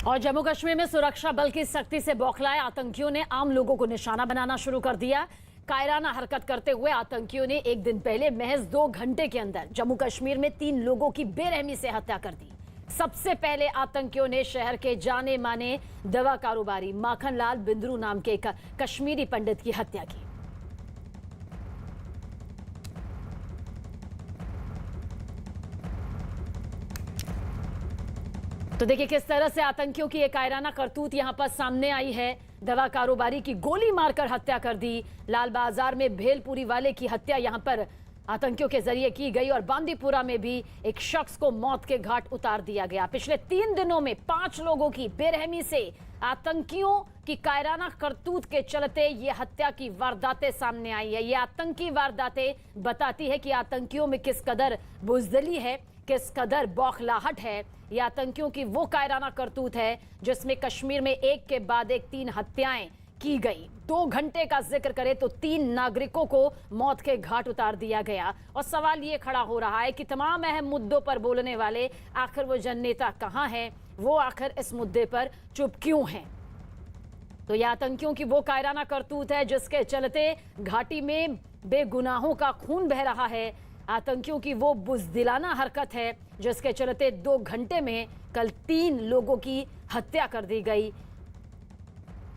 और जम्मू कश्मीर में सुरक्षा बल की सख्ती से बौखलाए आतंकियों ने आम लोगों को निशाना बनाना शुरू कर दिया। कायराना हरकत करते हुए आतंकियों ने एक दिन पहले महज 2 घंटे के अंदर जम्मू कश्मीर में 3 लोगों की बेरहमी से हत्या कर दी। सबसे पहले आतंकियों ने शहर के जाने माने दवा कारोबारी माखनलाल बिंद्रू नाम के एक कश्मीरी पंडित की हत्या की। तो देखिए किस तरह से आतंकियों की एक कायराना करतूत यहां पर सामने आई है। दवा कारोबारी की गोली मारकर हत्या कर दी। लाल बाजार में भेलपुरी वाले की हत्या यहां पर आतंकियों के जरिए की गई और बांदीपुरा में भी एक शख्स को मौत के घाट उतार दिया गया। पिछले 3 दिनों में 5 लोगों की बेरहमी से आतंकियों की कायराना करतूत के चलते ये हत्या की वारदातें सामने आई है। ये आतंकी वारदातें बताती है कि आतंकियों में किस कदर बुजदिली है, किस कदर बौखलाहट है। ये आतंकियों की वो कायराना करतूत है जिसमें कश्मीर में एक के बाद एक 3 हत्याएं की गई। 2 घंटे का जिक्र करें तो 3 नागरिकों को मौत के घाट उतार दिया गया। और सवाल ये खड़ा हो रहा है कि तमाम अहम मुद्दों पर बोलने वाले आखिर वो जननेता कहां हैं, वो आखिर इस मुद्दे पर चुप क्यों हैं। तो ये आतंकियों की वो कायराना करतूत है जिसके चलते घाटी में बेगुनाहों का खून बह रहा है। आतंकियों की वो बुजदिलाना हरकत है जिसके चलते 2 घंटे में कल 3 लोगों की हत्या कर दी गई।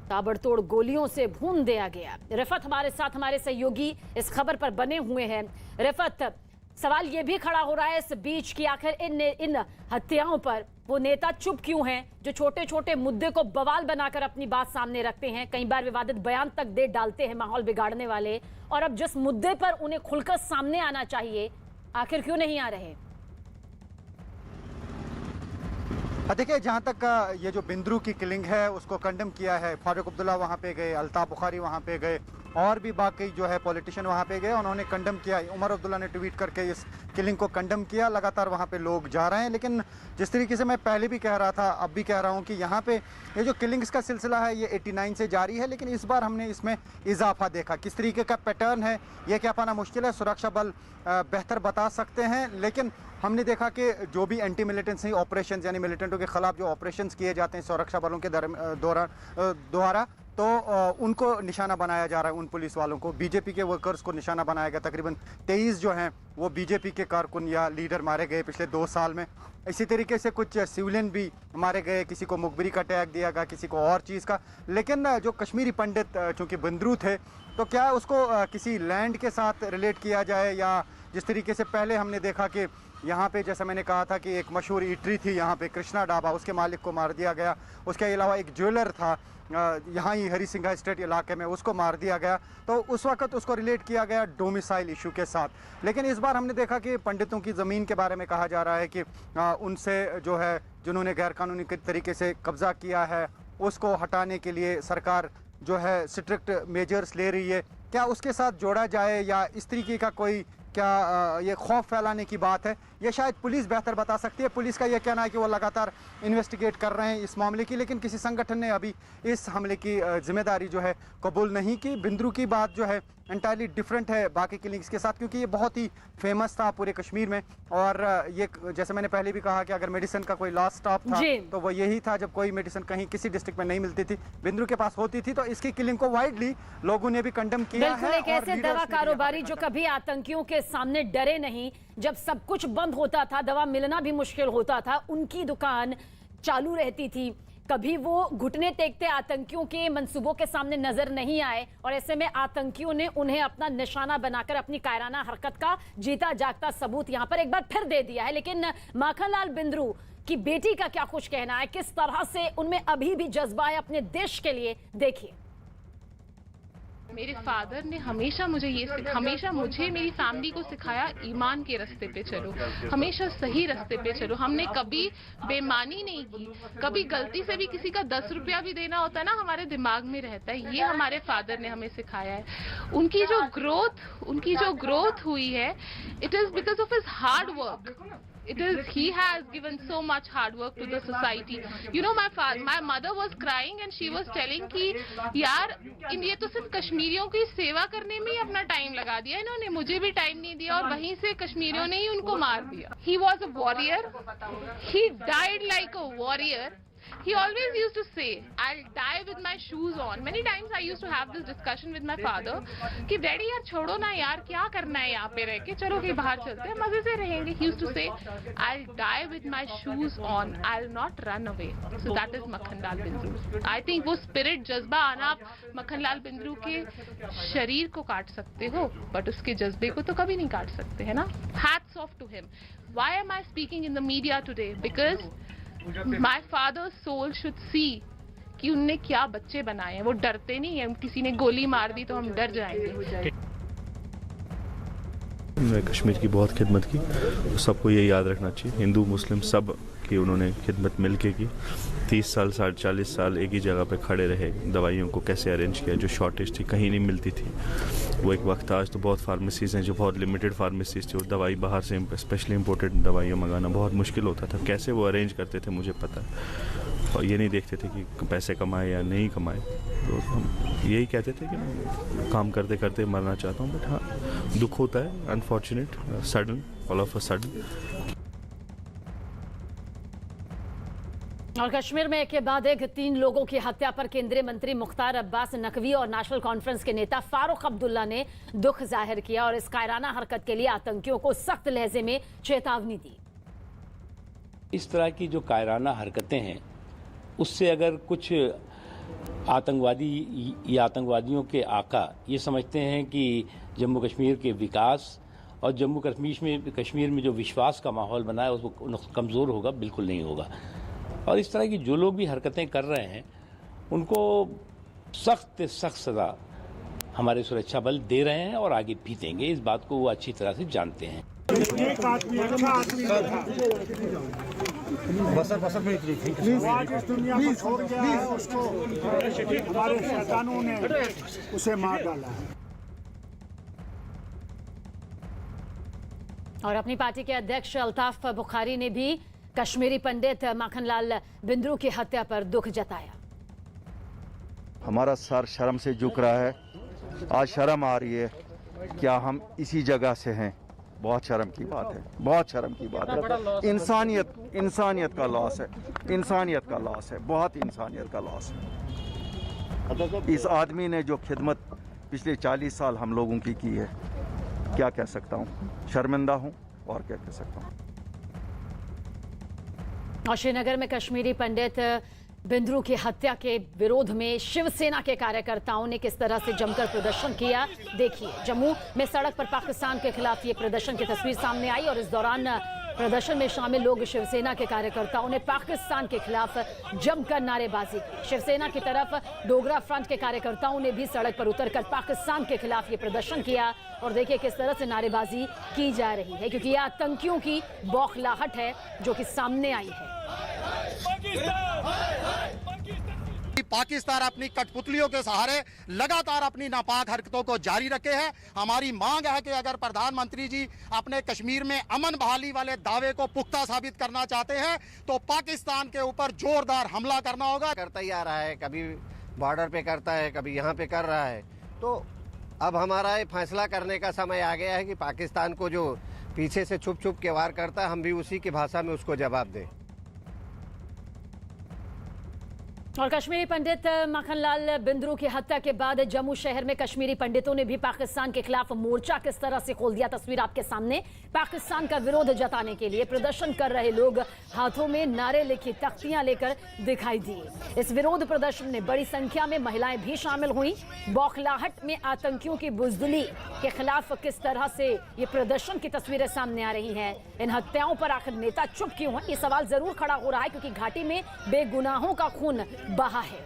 ताबड़तोड़ गोलियों से भून दिया गया। रिफत हमारे साथ, हमारे सहयोगी इस खबर पर बने हुए हैं। रिफत, सवाल ये भी खड़ा हो रहा है इस बीच कि आखिर इन हत्याओं पर वो नेता चुप क्यों हैं जो छोटे छोटे मुद्दे को बवाल बनाकर अपनी बात सामने रखते हैं, कई बार विवादित बयान तक दे डालते हैं माहौल बिगाड़ने वाले, और अब जिस मुद्दे पर उन्हें खुलकर सामने आना चाहिए आखिर क्यों नहीं आ रहे। देखिए, जहाँ तक ये जो बिंद्रू की किलिंग है उसको कंडेम किया है। फारूक अब्दुल्ला वहाँ पे गए, अल्ताफ बुखारी वहाँ पे गए और भी बाकी जो है पॉलिटिशियन वहाँ पे गए, उन्होंने कंडेम किया। उमर अब्दुल्ला ने ट्वीट करके इस किलिंग को कंडेम किया। लगातार वहाँ पे लोग जा रहे हैं, लेकिन जिस तरीके से मैं पहले भी कह रहा था, अब भी कह रहा हूँ कि यहाँ पे ये जो किलिंग्स का सिलसिला है ये 89 से जारी है, लेकिन इस बार हमने इसमें इजाफा देखा। किस तरीके का पैटर्न है ये क्या पाना मुश्किल है, सुरक्षा बल बेहतर बता सकते हैं, लेकिन हमने देखा कि जो भी एंटी मिलिटेंसी ऑपरेशंस यानी मिलिटेंटों के खिलाफ जो ऑपरेशंस किए जाते हैं सुरक्षा बलों के द्वारा तो उनको निशाना बनाया जा रहा है। उन पुलिस वालों को, बीजेपी के वर्कर्स को निशाना बनाया गया। तकरीबन 23 जो हैं वो बीजेपी के कारकुन या लीडर मारे गए पिछले 2 साल में। इसी तरीके से कुछ सिविलियन भी मारे गए, किसी को मुखबिरी का टैग दिया गया, किसी को और चीज़ का। लेकिन जो कश्मीरी पंडित चूँकि बिंद्रू थे, तो क्या उसको किसी लैंड के साथ रिलेट किया जाए, या जिस तरीके से पहले हमने देखा कि यहाँ पे जैसा मैंने कहा था कि एक मशहूर ईटरी थी यहाँ पे, कृष्णा ढाबा, उसके मालिक को मार दिया गया। उसके अलावा एक ज्वेलर था यहाँ ही हरी सिंघा स्टेट इलाके में, उसको मार दिया गया। तो उस वक्त उसको रिलेट किया गया डोमिसाइल इशू के साथ। लेकिन इस बार हमने देखा कि पंडितों की ज़मीन के बारे में कहा जा रहा है कि उनसे जो है जिन्होंने गैरकानूनी तरीके से कब्ज़ा किया है उसको हटाने के लिए सरकार जो है स्ट्रिक्ट मेजर्स ले रही है। क्या उसके साथ जोड़ा जाए, या इस तरीके का कोई क्या ये खौफ फैलाने की बात है, ये शायद पुलिस बेहतर बता सकती है। पुलिस का यह कहना है कि वो लगातार इन्वेस्टिगेट कर रहे हैं इस मामले की, लेकिन किसी संगठन ने अभी इस हमले की जिम्मेदारी जो है कबूल नहीं की। बिंद्रू की बात जो है एंटायरली डिफरेंट है बाकी किलिंग्स के साथ, क्योंकि ये बहुत ही फेमस था पूरे कश्मीर में। और ये जैसे मैंने पहले भी कहा कि अगर मेडिसिन का कोई लास्ट स्टॉप था तो वो यही था, जब कोई मेडिसिन कहीं किसी डिस्ट्रिक्ट में नहीं मिलती थी, बिंद्रू के पास होती थी। तो इसकी किलिंग को वाइडली लोगों ने भी कंडेम किया है। एक ऐसे दवा कारोबारी जो कभी आतंकियों के सामने डरे नहीं, जब सब कुछ बंद होता था, दवा मिलना भी मुश्किल होता था, उनकी दुकान चालू रहती थी। कभी वो घुटने टेकते आतंकियों के मंसूबों के सामने नजर नहीं आए, और ऐसे में आतंकियों ने उन्हें अपना निशाना बनाकर अपनी कायराना हरकत का जीता जागता सबूत यहां पर एक बार फिर दे दिया है। लेकिन माखनलाल बिंद्रू की बेटी का क्या कुछ कहना है, किस तरह से उनमें अभी भी जज्बा है अपने देश के लिए, देखिए। मेरे फादर ने हमेशा मुझे मेरी फैमिली को सिखाया, ईमान के रास्ते पे चलो, हमेशा सही रास्ते पे चलो। हमने कभी बेईमानी नहीं की, कभी गलती से भी किसी का 10 रुपया भी देना होता है ना, हमारे दिमाग में रहता है। ये हमारे फादर ने हमें सिखाया है। उनकी जो ग्रोथ हुई है, it is because of his hard work. He has given so much hard work to the society. You know, my mother was crying and she was telling कि यार ये तो सिर्फ कश्मीरियों की सेवा करने में ही अपना टाइम लगा दिया इन्होंने, मुझे भी टाइम नहीं दिया, और वहीं से कश्मीरियों ने ही उनको मार दिया। He was a warrior. He died like a warrior. He always used to say, "I'll die with my shoes on." Many times I used to have this discussion with my father कि daddy यार छोड़ो ना यार, क्या करना है यहाँ पे रह के, चलो कहीं बाहर चलते हैं, मजे से रहेंगे. He used to say, "I'll die with my shoes on. I'll not run away." So that is Makhanlal Bindru. I think वो spirit जज्बा आना, आप मक्खनलाल बिंद्रू के शरीर को काट सकते हो, बट उसके जज्बे को तो कभी नहीं काट सकते, है ना. Hats off to him. Why am I speaking in the media today? Because my father's soul should see कि उनने क्या बच्चे बनाए हैं. वो डरते नहीं है. किसी ने गोली मार दी तो हम डर जाएंगे. उन्होंने कश्मीर की बहुत खिदमत की, सबको ये याद रखना चाहिए, हिंदू मुस्लिम सब की उन्होंने खिदमत मिलके की. 30 साल 40 साल एक ही जगह पे खड़े रहे, दवाइयों को कैसे अरेंज किया, जो शॉर्टेज थी कहीं नहीं मिलती थी, वो एक वक्त था. आज तो बहुत फार्मेसीज़ हैं जो बहुत लिमिटेड फार्मेसीज थी, और दवाई बाहर से स्पेशली इम्पोर्टेड दवाइयाँ मंगाना बहुत मुश्किल होता था. कैसे वो अरेंज करते थे मुझे पता है, और ये नहीं देखते थे कि पैसे कमाए या नहीं कमाए. तो हम यही कहते थे कि मैं काम करते करते मरना चाहता हूँ. बट हाँ, दुख होता है, unfortunate, sudden, all of a sudden. और कश्मीर में एक के बाद एक 3 लोगों की हत्या पर केंद्रीय मंत्री मुख्तार अब्बास नकवी और नेशनल कॉन्फ्रेंस के नेता फारूक अब्दुल्ला ने दुख जाहिर किया और इस कायराना हरकत के लिए आतंकियों को सख्त लहजे में चेतावनी दी. इस तरह की जो कायराना हरकतें हैं, उससे अगर कुछ आतंकवादी या आतंकवादियों के आका ये समझते हैं कि जम्मू कश्मीर के विकास और जम्मू कश्मीर में जो विश्वास का माहौल बना है उसको कमज़ोर होगा, बिल्कुल नहीं होगा. और इस तरह की जो लोग भी हरकतें कर रहे हैं उनको सख्त सज़ा हमारे सुरक्षा बल दे रहे हैं और आगे भी देंगे. इस बात को वो अच्छी तरह से जानते हैं. एक आदमी अच्छा आदमी था, आज इस दुनिया को छोड़ गया है. उसको हमारे शैतानों ने उसे मार डाला है. और अपनी पार्टी के अध्यक्ष अल्ताफ बुखारी ने भी कश्मीरी पंडित माखनलाल बिंद्रू की हत्या पर दुख जताया. हमारा सर शर्म से झुक रहा है. आज शर्म आ रही है, क्या हम इसी जगह से हैं. बहुत शर्म की बात है, बहुत शर्म की बात है. इंसानियत का लॉस है, इंसानियत का लॉस है, बहुत इंसानियत का लॉस है. इस आदमी ने जो खिदमत पिछले 40 साल हम लोगों की है, क्या कह सकता हूँ. शर्मिंदा हूँ और क्या कह सकता हूँ. और श्रीनगर में कश्मीरी पंडित बिंद्रू की हत्या के विरोध में शिवसेना के कार्यकर्ताओं ने किस तरह से जमकर प्रदर्शन किया, देखिए. जम्मू में सड़क पर पाकिस्तान के खिलाफ ये प्रदर्शन की तस्वीर सामने आई और इस दौरान प्रदर्शन में शामिल लोग शिवसेना के कार्यकर्ताओं ने पाकिस्तान के खिलाफ जमकर नारेबाजी की. शिवसेना की तरफ डोगरा फ्रंट के कार्यकर्ताओं ने भी सड़क पर उतरकर पाकिस्तान के खिलाफ ये प्रदर्शन किया और देखिए किस तरह से नारेबाजी की जा रही है, क्योंकि ये आतंकियों की बौखलाहट है जो कि सामने आई है. पाकिस्तान अपनी कठपुतलियों के सहारे लगातार अपनी नापाक हरकतों को जारी रखे हैं. हमारी मांग है कि अगर प्रधानमंत्री जी अपने कश्मीर में अमन बहाली वाले दावे को पुख्ता साबित करना चाहते हैं तो पाकिस्तान के ऊपर जोरदार हमला करना होगा. करता ही आ रहा है, कभी बॉर्डर पे करता है, कभी यहाँ पे कर रहा है. तो अब हमारा ये फैसला करने का समय आ गया है कि पाकिस्तान को जो पीछे से छुप छुप के वार करता है, हम भी उसी की भाषा में उसको जवाब दें. और कश्मीरी पंडित माखनलाल बिंद्रू की हत्या के बाद जम्मू शहर में कश्मीरी पंडितों ने भी पाकिस्तान के खिलाफ मोर्चा किस तरह से खोल दिया, तस्वीर आपके सामने. पाकिस्तान का विरोध जताने के लिए प्रदर्शन कर रहे लोग हाथों में नारे लिखी तख्तियां लेकर दिखाई दिए. इस विरोध प्रदर्शन में बड़ी संख्या में महिलाएं भी शामिल हुई. बौखलाहट में आतंकियों की बुजदिली के खिलाफ किस तरह से ये प्रदर्शन की तस्वीरें सामने आ रही हैं. इन हत्याओं पर आखिर नेता चुप क्यों है, ये सवाल जरूर खड़ा हो रहा है, क्योंकि घाटी में बेगुनाहों का खून बहा है.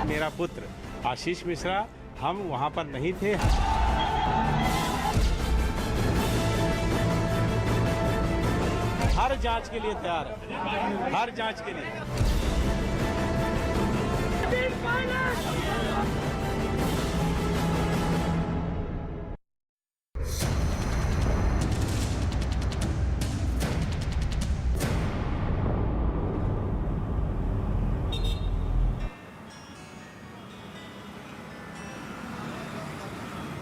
मेरा पुत्र आशीष मिश्रा, हम वहां पर नहीं थे. हर जांच के लिए तैयार है, हर जांच के लिए.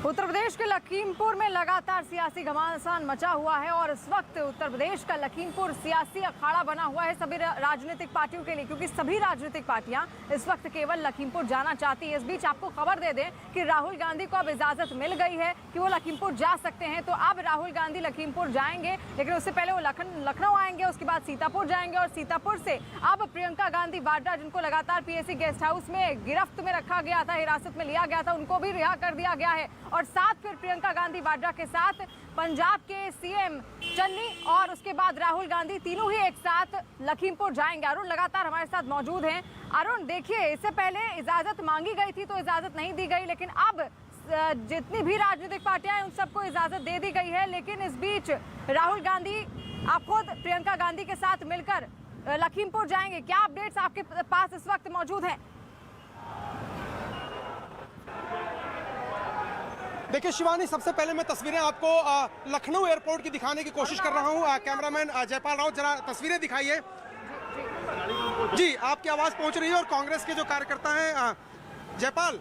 उत्तर प्रदेश के लखीमपुर में लगातार सियासी घमासान मचा हुआ है और इस वक्त उत्तर प्रदेश का लखीमपुर सियासी अखाड़ा बना हुआ है सभी राजनीतिक पार्टियों के लिए, क्योंकि सभी राजनीतिक पार्टियां इस वक्त केवल लखीमपुर जाना चाहती है। इस बीच आपको खबर दे दें कि राहुल गांधी को अब इजाजत मिल गई है कि वो लखीमपुर जा सकते हैं। तो अब राहुल गांधी लखीमपुर जाएंगे, लेकिन उससे पहले वो लखनऊ आएंगे, उसके बाद सीतापुर जाएंगे और सीतापुर से अब प्रियंका गांधी वाड्रा, जिनको लगातार पीएसी गेस्ट हाउस में गिरफ्त में रखा गया था, हिरासत में लिया गया था, उनको भी रिहा कर दिया गया है। और साथ फिर प्रियंका गांधी वाड्रा के साथ पंजाब के सीएम चन्नी और उसके बाद राहुल गांधी, तीनों ही एक साथ लखीमपुर जाएंगे। अरुण लगातार हमारे साथ मौजूद हैं। अरुण, देखिए, इससे पहले इजाजत मांगी गई थी तो इजाजत नहीं दी गई, लेकिन अब जितनी भी राजनीतिक पार्टियां हैं उन सबको इजाजत दे दी गई है। लेकिन इस बीच राहुल गांधी आप खुद प्रियंका गांधी के साथ मिलकर लखीमपुर जाएंगे। क्या अपडेट्स आपके पास इस वक्त मौजूद हैं? देखिए शिवानी, सबसे पहले मैं तस्वीरें आपको लखनऊ एयरपोर्ट की दिखाने की कोशिश कर रहा हूं। कैमरामैन जयपाल राउत, जरा तस्वीरें दिखाइए। जी, आपकी आवाज़ पहुंच रही है और कांग्रेस के जो कार्यकर्ता हैं, जयपाल,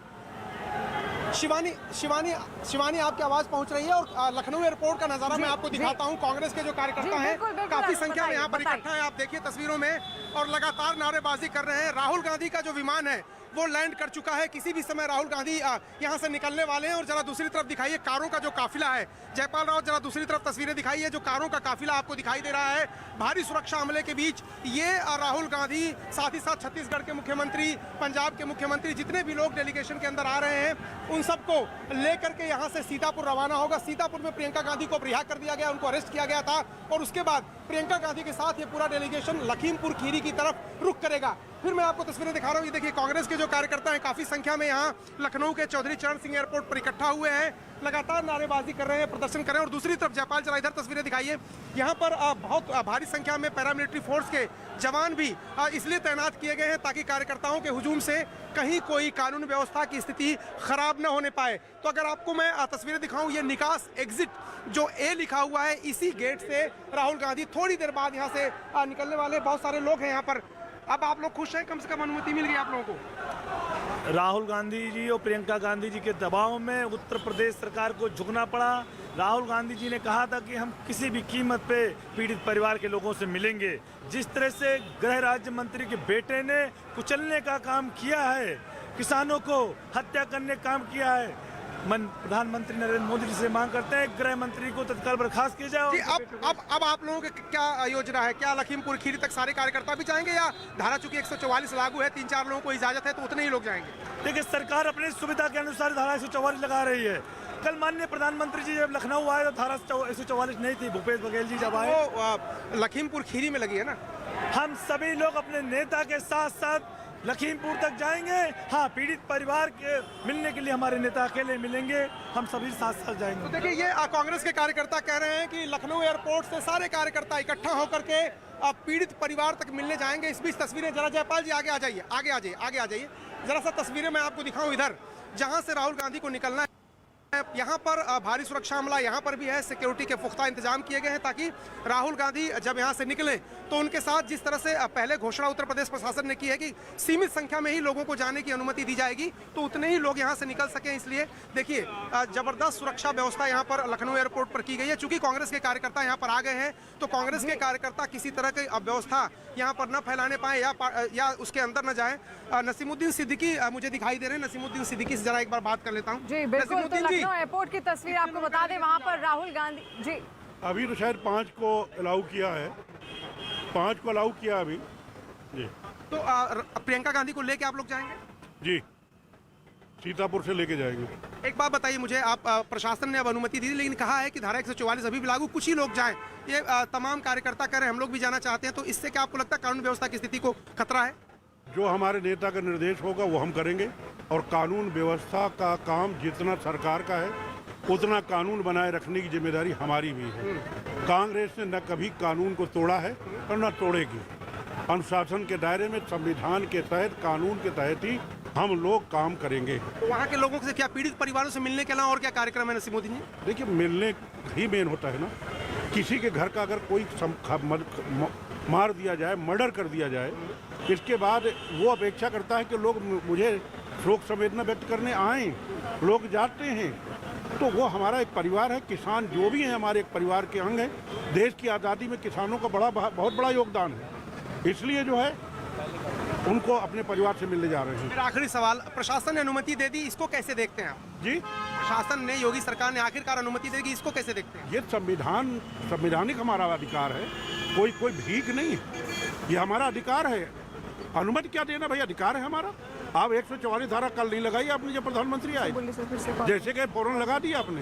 शिवानी आपकी आवाज़ पहुंच रही है और लखनऊ एयरपोर्ट का नज़ारा मैं आपको दिखाता हूं। कांग्रेस के जो कार्यकर्ता हैं काफ़ी संख्या में यहाँ पर इकट्ठा है, आप देखिए तस्वीरों में, और लगातार नारेबाजी कर रहे हैं। राहुल गांधी का जो विमान है वो लैंड कर चुका है, किसी भी समय राहुल गांधी यहां से निकलने वाले हैं। और जरा दूसरी तरफ दिखाइए कारों का जो काफिला है, जयपाल राउत, जरा दूसरी तरफ तस्वीरें दिखाइए, जो कारों का काफिला आपको दिखाई दे रहा है। भारी सुरक्षा हमले के बीच ये राहुल गांधी, साथ ही साथ छत्तीसगढ़ के मुख्यमंत्री, पंजाब के मुख्यमंत्री, जितने भी लोग डेलीगेशन के अंदर आ रहे हैं, उन सबको लेकर के यहाँ से सीतापुर रवाना होगा। सीतापुर में प्रियंका गांधी को रिहा कर दिया गया, उनको अरेस्ट किया गया था, और उसके बाद प्रियंका गांधी के साथ ये पूरा डेलीगेशन लखीमपुर खीरी की तरफ रुख करेगा। फिर मैं आपको तस्वीरें दिखा रहा हूँ, ये देखिए कांग्रेस के जो कार्यकर्ता हैं काफी संख्या में यहाँ लखनऊ के चौधरी चरण सिंह एयरपोर्ट पर इकट्ठा हुए हैं, लगातार नारेबाजी कर रहे हैं, प्रदर्शन कर रहे हैं। और दूसरी तरफ जयपाल, जरा इधर तस्वीरें दिखाइए, यहाँ पर बहुत भारी संख्या में पैरामिलिट्री फोर्स के जवान भी इसलिए तैनात किए गए हैं ताकि कार्यकर्ताओं के हुजूम से कहीं कोई कानून व्यवस्था की स्थिति खराब न होने पाए। तो अगर आपको मैं तस्वीरें दिखाऊं, ये निकास एग्जिट जो ए लिखा हुआ है, इसी गेट से राहुल गांधी थोड़ी देर बाद यहाँ से निकलने वाले। बहुत सारे लोग हैं यहाँ पर। अब आप लोग खुश हैं, कम से कम अनुमति मिल गई आप लोगों को? राहुल गांधी जी और प्रियंका गांधी जी के दबाव में उत्तर प्रदेश सरकार को झुकना पड़ा। राहुल गांधी जी ने कहा था कि हम किसी भी कीमत पे पीड़ित परिवार के लोगों से मिलेंगे। जिस तरह से गृह राज्य मंत्री के बेटे ने कुचलने का काम किया है, किसानों को हत्या करने का काम किया है, प्रधानमंत्री नरेंद्र मोदी जी से मांग करते हैं गृह मंत्री को तत्काल बर्खास्त किया जाए। अब आप लोगों की क्या योजना है? क्या लखीमपुर खीरी तक सारे कार्यकर्ता भी जाएंगे, या धारा चूंकि 144 लागू है, 3-4 लोगों को इजाजत है, तो उतने ही लोग जाएंगे? देखिए, सरकार अपनी सुविधा के अनुसार धारा 144 लगा रही है। कल माननीय प्रधानमंत्री जी जब लखनऊ आए तो धारा 144 नहीं थी। भूपेश बघेल जी जब आए, वो लखीमपुर खीरी में लगी है ना। हम सभी लोग अपने नेता के साथ साथ लखीमपुर तक जाएंगे। हाँ, पीड़ित परिवार के मिलने के लिए हमारे नेता अकेले मिलेंगे, हम सभी साथ साथ जाएंगे। तो देखिए, ये कांग्रेस के कार्यकर्ता कह रहे हैं कि लखनऊ एयरपोर्ट से सारे कार्यकर्ता इकट्ठा होकर के पीड़ित परिवार तक मिलने जाएंगे। इस बीच तस्वीरें, जरा जयपाल जी आगे आ जाइए, आगे आ जाइए, जरा सा तस्वीरें मैं आपको दिखाऊं इधर, जहां से राहुल गांधी को निकलना है। यहाँ पर भारी सुरक्षा हमला यहाँ पर भी है, सिक्योरिटी के पुख्ता इंतजाम किए गए हैं ताकि राहुल गांधी जब यहाँ से निकले तो उनके साथ जिस तरह से पहले घोषणा उत्तर प्रदेश प्रशासन ने की है कि सीमित संख्या में ही लोगों को जाने की अनुमति दी जाएगी, तो उतने ही लोग यहाँ से निकल सकें। इसलिए देखिए, जबरदस्त सुरक्षा व्यवस्था यहाँ पर लखनऊ एयरपोर्ट पर की गई है। चूंकि कांग्रेस के कार्यकर्ता यहाँ पर आ गए हैं, तो कांग्रेस के कार्यकर्ता किसी तरह की व्यवस्था यहाँ पर न फैलाने पाए या उसके अंदर न जाए। नसीमुद्दीन सिद्दीकी मुझे दिखाई दे रहे हैं, नसीमुद्दीन सिद्दीकी से जरा एक बार बात कर लेता हूँ। लखनऊ एयरपोर्ट की तस्वीर आपको बता दें, वहां पर राहुल गांधी जी, अभी तो शायद 5 को अलाउ किया है, 5 को अलाउ किया अभी जी। तो प्रियंका गांधी को लेके आप लोग जाएंगे? जी, सीतापुर से लेके जाएंगे। एक बात बताइए मुझे, आप प्रशासन ने अब अनुमति दी, लेकिन कहा है कि धारा 144 अभी भी लागू, कुछ ही लोग जाएं। ये तमाम कार्यकर्ता कह रहे हैं हम लोग भी जाना चाहते हैं, तो इससे क्या आपको लगता है कानून व्यवस्था की स्थिति को खतरा है? जो हमारे नेता का निर्देश होगा वो हम करेंगे, और कानून व्यवस्था का काम जितना सरकार का है उतना कानून बनाए रखने की जिम्मेदारी हमारी भी है। कांग्रेस ने न कभी कानून को तोड़ा है और न तोड़ेगी। अनुशासन के दायरे में, संविधान के तहत, कानून के तहत ही हम लोग काम करेंगे। तो वहाँ के लोगों से क्या, पीड़ित परिवारों से मिलने के अलावा और क्या कार्यक्रम है नसीमुद्दीन जी? देखिए, मिलने ही मेन होता है ना। किसी के घर का अगर कोई मार दिया जाए, मर्डर कर दिया जाए, इसके बाद वो अपेक्षा करता है कि लोग मुझे शोक संवेदना व्यक्त करने आएँ। लोग जाते हैं, तो वो हमारा एक परिवार है। किसान जो भी हैं हमारे एक परिवार के अंग हैं। देश की आज़ादी में किसानों का बहुत बड़ा योगदान है, इसलिए जो है उनको अपने परिवार से मिलने जा रहे हैं। मेरा आखिरी सवाल, प्रशासन ने अनुमति दे दी, इसको कैसे देखते हैं आप? जी, प्रशासन ने, योगी सरकार ने आखिरकार अनुमति देगी, इसको कैसे देखते हैं? ये संवैधानिक हमारा अधिकार है, कोई भीख नहीं है, ये हमारा अधिकार है। अनुमति क्या देना भाई, अधिकार है हमारा। आप 144 धारा कल नहीं लगाई आपने जब प्रधानमंत्री आए, जैसे कि फौरन लगा दिया आपने।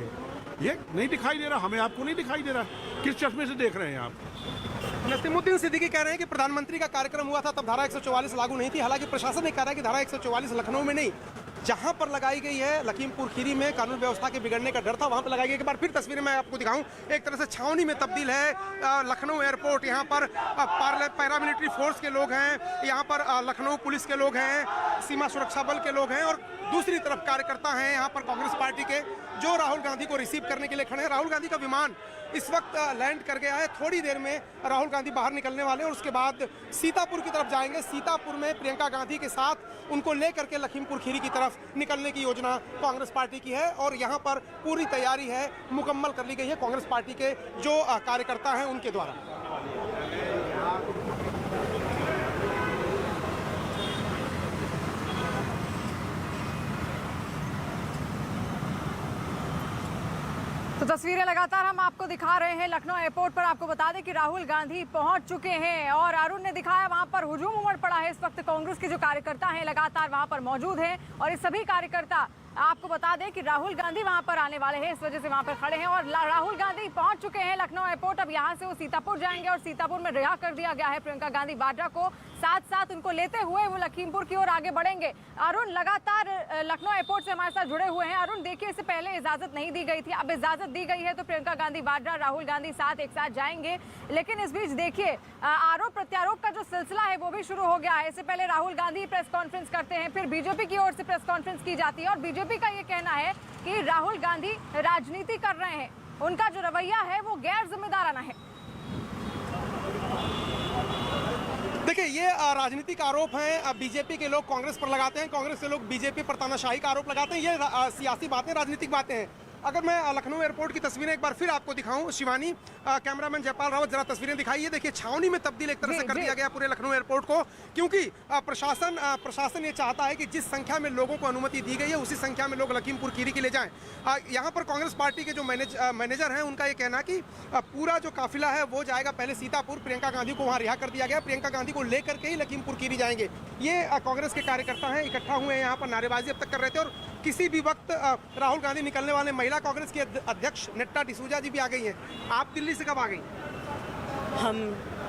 ये नहीं दिखाई दे रहा हमें, आपको नहीं दिखाई दे रहा, किस चश्मे से देख रहे हैं आप? नसीमुद्दीन सिद्दीकी कह रहे हैं कि प्रधानमंत्री का कार्यक्रम हुआ था तब धारा 144 लागू नहीं थी। हालांकि प्रशासन ने कह रहा है कि धारा 144 लखनऊ में नहीं, जहां पर लगाई गई है लखीमपुर खीरी में कानून व्यवस्था के बिगड़ने का डर था, वहां पर लगाई गई। एक बार फिर तस्वीरें मैं आपको दिखाऊं, एक तरह से छावनी में तब्दील है लखनऊ एयरपोर्ट। यहाँ पर पैरामिलिट्री फोर्स के लोग हैं, यहाँ पर लखनऊ पुलिस के लोग हैं, सीमा सुरक्षा बल के लोग हैं, और दूसरी तरफ कार्यकर्ता हैं यहाँ पर कांग्रेस पार्टी के, जो राहुल गांधी को रिसीव करने के लिए खड़े हैं। राहुल गांधी का विमान इस वक्त लैंड कर गया है। थोड़ी देर में राहुल गांधी बाहर निकलने वाले हैं और उसके बाद सीतापुर की तरफ जाएंगे। सीतापुर में प्रियंका गांधी के साथ उनको लेकर के लखीमपुर खीरी की तरफ निकलने की योजना कांग्रेस पार्टी की है, और यहाँ पर पूरी तैयारी है, मुकम्मल कर ली गई है कांग्रेस पार्टी के जो कार्यकर्ता हैं उनके द्वारा। तो तस्वीरें लगातार हम आपको दिखा रहे हैं लखनऊ एयरपोर्ट पर। आपको बता दें कि राहुल गांधी पहुंच चुके हैं और अरुण ने दिखाया वहां पर हुजूम उमड़ पड़ा है। इस वक्त कांग्रेस के जो कार्यकर्ता हैं लगातार वहां पर मौजूद हैं, और ये सभी कार्यकर्ता, आपको बता दें कि राहुल गांधी वहां पर आने वाले हैं, इस वजह से वहां पर खड़े हैं। और राहुल गांधी पहुंच चुके हैं लखनऊ एयरपोर्ट। अब यहां से वो सीतापुर जाएंगे और सीतापुर में रिहा कर दिया गया है प्रियंका गांधी वाड्रा को। साथ साथ उनको लेते हुए वो लखीमपुर की ओर आगे बढ़ेंगे। अरुण लगातार लखनऊ एयरपोर्ट से हमारे साथ जुड़े हुए हैं। अरुण, देखिए, इससे पहले इजाजत नहीं दी गई थी, अब इजाजत दी गई है तो प्रियंका गांधी वाड्रा, राहुल गांधी एक साथ जाएंगे। लेकिन इस बीच देखिए, आरोप प्रत्यारोप का जो सिलसिला है वो भी शुरू हो गया है। इससे पहले राहुल गांधी प्रेस कॉन्फ्रेंस करते हैं, फिर बीजेपी की ओर से प्रेस कॉन्फ्रेंस की जाती है, और बीजेपी का ये कहना है कि राहुल गांधी राजनीति कर रहे हैं, उनका जो रवैया है वो गैर जिम्मेदाराना है। देखिए, ये राजनीतिक आरोप हैं, बीजेपी के लोग कांग्रेस पर लगाते हैं, कांग्रेस के लोग बीजेपी पर तानाशाही का आरोप लगाते हैं। ये सियासी बातें, राजनीतिक बातें हैं। अगर मैं लखनऊ एयरपोर्ट की तस्वीरें एक बार फिर आपको दिखाऊं, शिवानी, कैमरामैन जयपाल रावत जरा तस्वीरें दिखाइए। देखिए, छावनी में तब्दील एक तरह से कर दिया गया पूरे लखनऊ एयरपोर्ट को, क्योंकि प्रशासन ये चाहता है कि जिस संख्या में लोगों को अनुमति दी गई है उसी संख्या में लोग लखीमपुर खीरी के लिए जाएं। यहाँ पर कांग्रेस पार्टी के जो मैनेजर हैं उनका ये कहना कि पूरा जो काफिला है वो जाएगा पहले सीतापुर, प्रियंका गांधी को वहाँ रिहा कर दिया गया, प्रियंका गांधी को लेकर के ही लखीमपुर खीरी जाएंगे। ये कांग्रेस के कार्यकर्ता हैं, इकट्ठा हुए हैं यहाँ पर, नारेबाजी अब तक कर रहे थे। और किसी भी वक्त राहुल गांधी निकलने वाले, महिला कांग्रेस की अध्यक्ष नेट्टा डिसूजा जी भी आ गई हैं। आप दिल्ली से कब आ गई? हम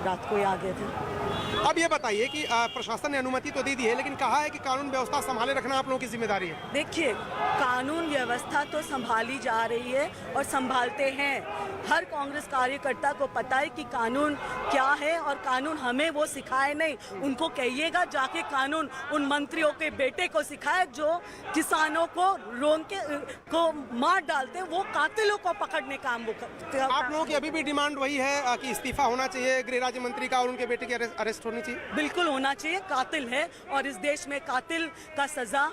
रात को ही आ गए थे। अब ये बताइए कि प्रशासन ने अनुमति तो दे दी है, लेकिन कहा है कि कानून व्यवस्था संभाले रखना आप लोगों की जिम्मेदारी है। देखिए, कानून व्यवस्था तो संभाली जा रही है और संभालते हैं। हर कांग्रेस कार्यकर्ता को पता है कि कानून क्या है, और कानून हमें वो सिखाए नहीं, उनको कहिएगा जाके कानून उन मंत्रियों के बेटे को सिखाए जो किसानों को रोन के को मार डालते, वो कातिलों को पकड़ने का हम आप लोगों की अभी भी डिमांड वही है कि इस्तीफा होना चाहिए गृह राज्य मंत्री का और उनके बेटे की अरेस्ट होनी चाहिए? बिल्कुल होना चाहिए। कातिल है, और इस देश में कातिल का सजा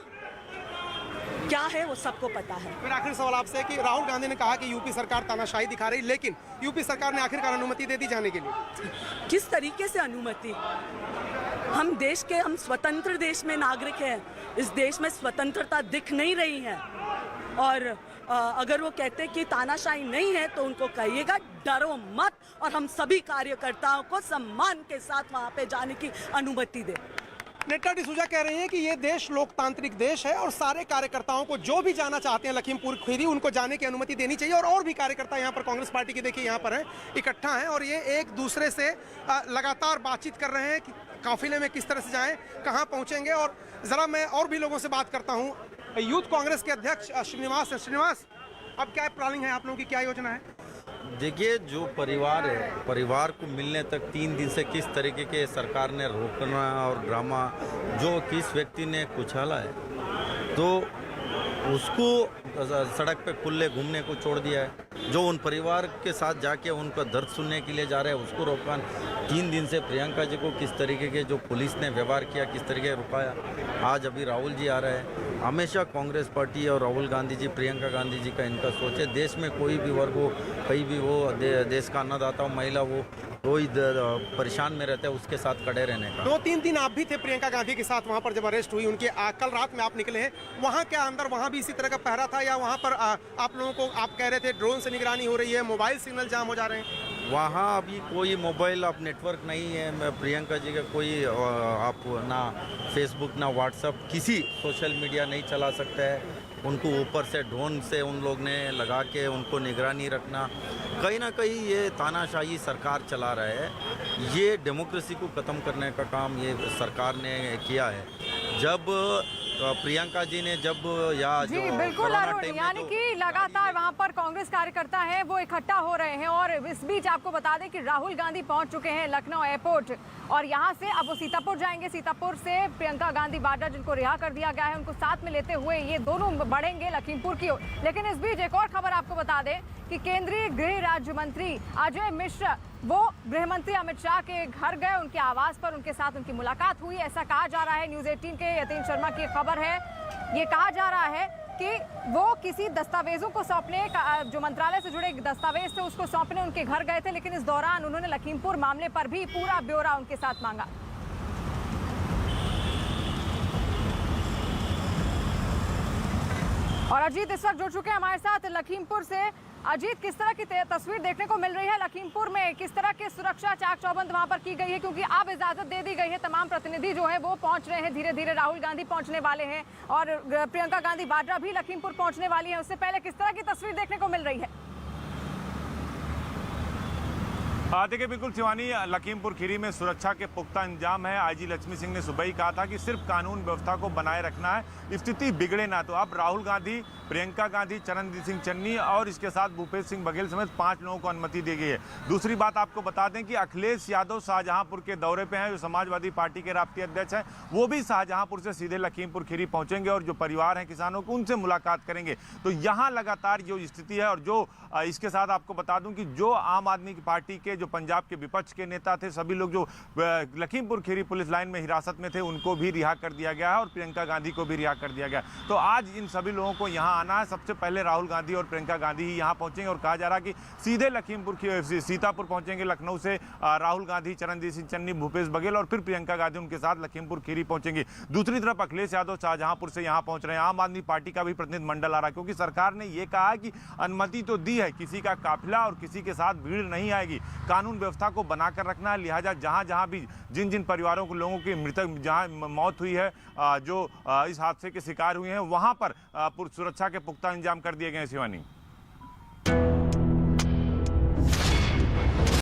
क्या है वो सबको पता है। मेरा आखिरी सवाल आपसे है कि राहुल गांधी ने कहा कि यूपी सरकार तानाशाही दिखा रही, लेकिन यूपी सरकार ने आखिरकार अनुमति दे दी जाने के लिए। किस तरीके से अनुमति? हम स्वतंत्र देश में नागरिक हैं, इस देश में स्वतंत्रता दिख नहीं रही है। और अगर वो कहते कि तानाशाही नहीं है तो उनको कहिएगा डरो मत, और हम सभी कार्यकर्ताओं को सम्मान के साथ वहाँ पे जाने की अनुमति दे। नेट्टा डिसूजा कह रही हैं कि ये देश लोकतांत्रिक देश है और सारे कार्यकर्ताओं को जो भी जाना चाहते हैं लखीमपुर खीरी, उनको जाने की अनुमति देनी चाहिए। और भी कार्यकर्ता यहाँ पर कांग्रेस पार्टी के देखिए यहाँ पर हैं, इकट्ठा हैं, और ये एक दूसरे से लगातार बातचीत कर रहे हैं कि काफिले में किस तरह से जाएं, कहाँ पहुँचेंगे। और ज़रा मैं और भी लोगों से बात करता हूँ। यूथ कांग्रेस के अध्यक्ष श्रीनिवास, अब क्या प्लानिंग है आप लोगों की, क्या योजना है? देखिए, जो परिवार है, परिवार को मिलने तक 3 दिन से किस तरीके के सरकार ने रोकना और ड्रामा जो किस व्यक्ति ने कुचला है, तो उसको सड़क पे खुले घूमने को छोड़ दिया है। जो उन परिवार के साथ जाके उनका दर्द सुनने के लिए जा रहे हैं उसको रोका। 3 दिन से प्रियंका जी को किस तरीके के जो पुलिस ने व्यवहार किया, किस तरीके रुकाया। आज अभी राहुल जी आ रहे हैं, हमेशा कांग्रेस पार्टी और राहुल गांधी जी, प्रियंका गांधी जी का इनका सोच है, देश में कोई भी वर्ग हो, कहीं भी हो, देश का अन्नदाता हो, महिला हो, कोई परेशान में रहता है, उसके साथ खड़े रहने का। 2-3 दिन आप भी थे प्रियंका गांधी के साथ वहां पर जब अरेस्ट हुई उनके, कल रात में आप निकले हैं, वहां क्या अंदर वहां भी इसी तरह का पहरा था या वहां पर आप लोगों को आप कह रहे थे ड्रोन से निगरानी हो रही है, मोबाइल सिग्नल जाम हो जा रहे हैं? वहाँ अभी कोई मोबाइल आप नेटवर्क नहीं है, प्रियंका जी का कोई आप ना फेसबुक ना व्हाट्सएप किसी सोशल मीडिया नहीं चला सकता है। उनको ऊपर से ड्रोन से उन लोग ने लगा के उनको निगरानी रखना, कहीं ना कहीं ये तानाशाही सरकार चला रहा है। ये डेमोक्रेसी को ख़त्म करने का काम ये सरकार ने किया है। जब प्रियंका जी ने जब जी बिल्कुल अरुण, यानी कि लगातार वहां पर कांग्रेस कार्यकर्ता हैं वो इकट्ठा हो रहे हैं और इस बीच आपको बता दें कि राहुल गांधी पहुंच चुके हैं लखनऊ एयरपोर्ट और यहां से अब वो सीतापुर जाएंगे। सीतापुर से प्रियंका गांधी वाड्रा जिनको रिहा कर दिया गया है उनको साथ में लेते हुए ये दोनों बढ़ेंगे लखीमपुर की ओर। लेकिन इस बीच एक और खबर आपको बता दें कि केंद्रीय गृह राज्य मंत्री अजय मिश्रा वो गृह मंत्री अमित शाह के घर गए, उनके आवास पर उनके साथ उनकी मुलाकात हुई, ऐसा कहा जा रहा है। न्यूज़ 18 के यतीन शर्मा की खबर है, ये कहा जा रहा है कि वो किसी दस्तावेजों को सौंपने जो मंत्रालय से जुड़े दस्तावेज थे उसको सौंपने उनके घर गए थे, लेकिन इस दौरान उन्होंने लखीमपुर मामले पर भी पूरा ब्यौरा उनके साथ मांगा। और अजीत इस वक्त जुड़ चुके हैं हमारे साथ लखीमपुर से। अजीत, किस तरह की तस्वीर देखने को मिल रही है लखीमपुर में, किस तरह की सुरक्षा चाक चौबंद वहां पर की गई है, क्योंकि अब इजाजत दे दी गई है, तमाम प्रतिनिधि जो है वो पहुंच रहे हैं, धीरे धीरे राहुल गांधी पहुंचने वाले हैं और प्रियंका गांधी वाड्रा भी लखीमपुर पहुंचने वाली है। उससे पहले किस तरह की तस्वीर देखने को मिल रही है? देखिए बिल्कुल शिवानी, लखीमपुर खीरी में सुरक्षा के पुख्ता इंतजाम है। आईजी लक्ष्मी सिंह ने सुबह ही कहा था कि सिर्फ कानून व्यवस्था को बनाए रखना है, स्थिति बिगड़े ना। तो अब राहुल गांधी, प्रियंका गांधी, चरणजीत सिंह चन्नी और इसके साथ भूपेश सिंह बघेल समेत 5 लोगों को अनुमति दी गई है। दूसरी बात आपको बता दें कि अखिलेश यादव शाहजहांपुर के दौरे पे हैं, जो समाजवादी पार्टी के राष्ट्रीय अध्यक्ष हैं, वो भी शाहजहांपुर से सीधे लखीमपुर खीरी पहुंचेंगे और जो परिवार हैं किसानों को उनसे मुलाकात करेंगे। तो यहाँ लगातार जो स्थिति है और जो इसके साथ आपको बता दूं कि जो आम आदमी की पार्टी के जो पंजाब के विपक्ष के नेता थे, सभी लोग जो लखीमपुर खीरी पुलिस लाइन में हिरासत में थे उनको भी रिहा कर दिया गया है और प्रियंका गांधी को भी रिहा कर दिया गया। तो आज इन सभी लोगों को यहाँ आना है। सबसे पहले राहुल गांधी और प्रियंका गांधी ही यहाँ पहुंचेंगे और कहा जा रहा है कि सीधे लखीमपुर सीतापुर पहुंचेंगे। लखनऊ से राहुल गांधी, चरणजीत सिंह चन्नी, भूपेश बघेल और फिर प्रियंका गांधी उनके साथ लखीमपुर खीरी पहुंचेंगी। दूसरी तरफ अखिलेश यादव शाहजहांपुर से यहाँ पहुंच रहे हैं। आम आदमी पार्टी का भी प्रतिनिधि मंडल आ रहा है, क्योंकि सरकार ने यह कहा है कि अनुमति तो दी है, किसी का काफिला और किसी के साथ भीड़ नहीं आएगी, कानून व्यवस्था को बनाकर रखना है। लिहाजा जहां जहां भी जिन जिन परिवारों को लोगों की मृतक जहां मौत हुई है, जो इस हादसे के शिकार हुए हैं, वहां पर सुरक्षा के पुख्ता इंतजाम कर दिए गए हैं। शिवानी।